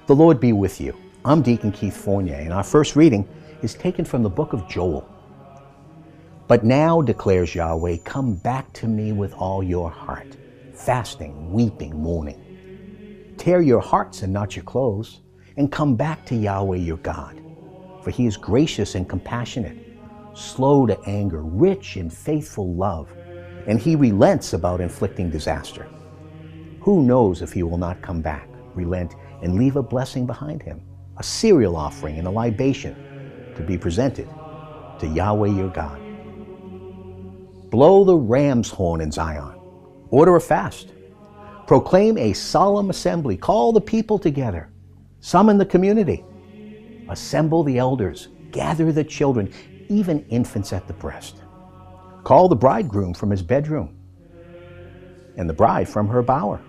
The Lord be with you. I'm Deacon Keith Fournier, and our first reading is taken from the book of Joel. But now, declares Yahweh, come back to me with all your heart, fasting, weeping, mourning. Tear your hearts and not your clothes, and come back to Yahweh your God. For he is gracious and compassionate, slow to anger, rich in faithful love, and he relents about inflicting disaster. Who knows if he will not come back, relent, and leave a blessing behind him, a cereal offering and a libation to be presented to Yahweh your God. Blow the ram's horn in Zion. Order a fast. Proclaim a solemn assembly. Call the people together. Summon the community. Assemble the elders. Gather the children, even infants at the breast. Call the bridegroom from his bedroom and the bride from her bower.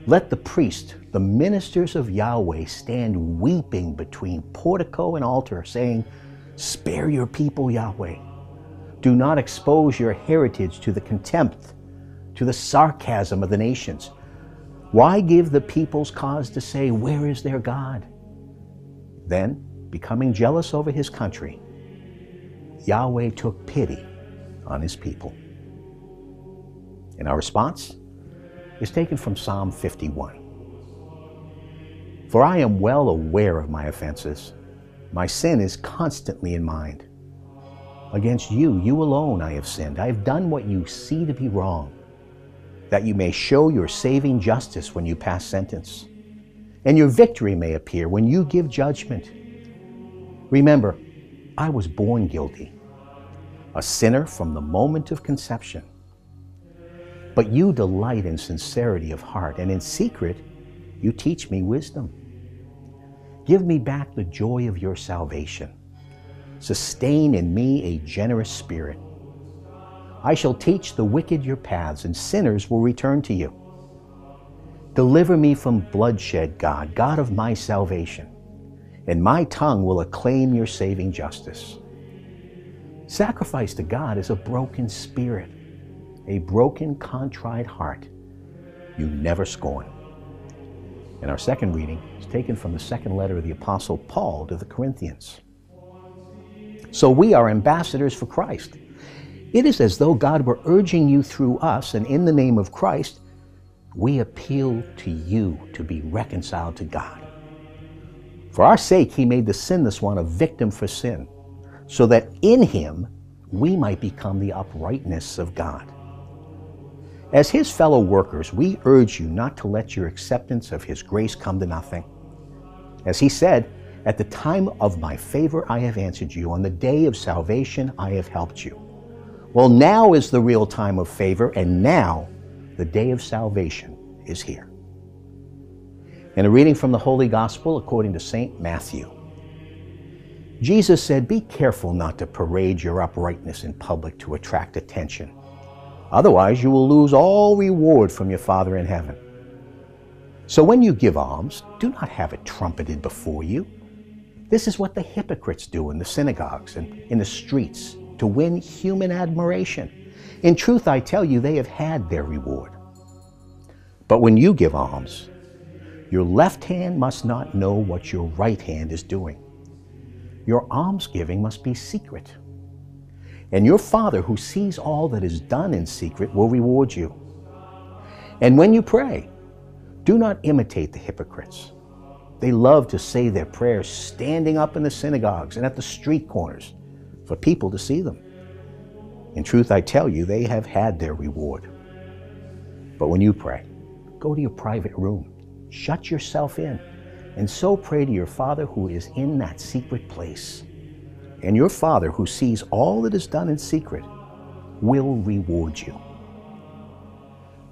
Let the priest, the ministers of Yahweh, stand weeping between portico and altar, saying, spare your people, Yahweh. Do not expose your heritage to the contempt, to the sarcasm of the nations. Why give the peoples cause to say, where is their God? Then, becoming jealous over his country, Yahweh took pity on his people. And our response is taken from Psalm 51. For I am well aware of my offenses. My sin is constantly in mind. Against you, you alone, I have sinned. I have done what you see to be wrong, that you may show your saving justice when you pass sentence, and your victory may appear when you give judgment. Remember, I was born guilty, a sinner from the moment of conception. But you delight in sincerity of heart, and in secret you teach me wisdom. Give me back the joy of your salvation. Sustain in me a generous spirit. I shall teach the wicked your paths, and sinners will return to you. Deliver me from bloodshed, God, God of my salvation, and my tongue will acclaim your saving justice. Sacrifice to God is a broken spirit, a broken, contrite heart you never scorn. And our second reading is taken from the second letter of the Apostle Paul to the Corinthians. So we are ambassadors for Christ. It is as though God were urging you through us, and in the name of Christ, we appeal to you to be reconciled to God. For our sake, he made the sinless one a victim for sin, so that in him we might become the uprightness of God. As his fellow workers, we urge you not to let your acceptance of his grace come to nothing. As he said, at the time of my favor I have answered you. On the day of salvation I have helped you. Well, now is the real time of favor, and now the day of salvation is here. And a reading from the Holy Gospel according to St. Matthew. Jesus said, be careful not to parade your uprightness in public to attract attention. Otherwise, you will lose all reward from your Father in heaven. So when you give alms, do not have it trumpeted before you. This is what the hypocrites do in the synagogues and in the streets to win human admiration. In truth, I tell you, they have had their reward. But when you give alms, your left hand must not know what your right hand is doing. Your almsgiving must be secret. And your Father who sees all that is done in secret will reward you. And when you pray, do not imitate the hypocrites. They love to say their prayers standing up in the synagogues and at the street corners for people to see them. In truth, I tell you, they have had their reward. But when you pray, go to your private room, shut yourself in, and so pray to your Father who is in that secret place. And your Father who sees all that is done in secret will reward you.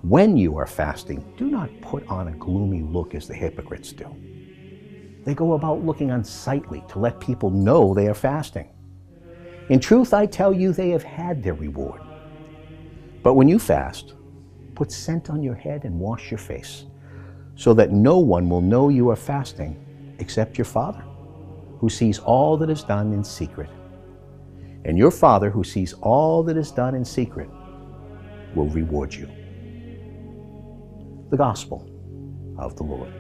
When you are fasting, do not put on a gloomy look as the hypocrites do. They go about looking unsightly to let people know they are fasting. In truth, I tell you, they have had their reward. But when you fast, put scent on your head and wash your face, so that no one will know you are fasting except your Father, who sees all that is done in secret. And your Father, who sees all that is done in secret, will reward you. The Gospel of the Lord.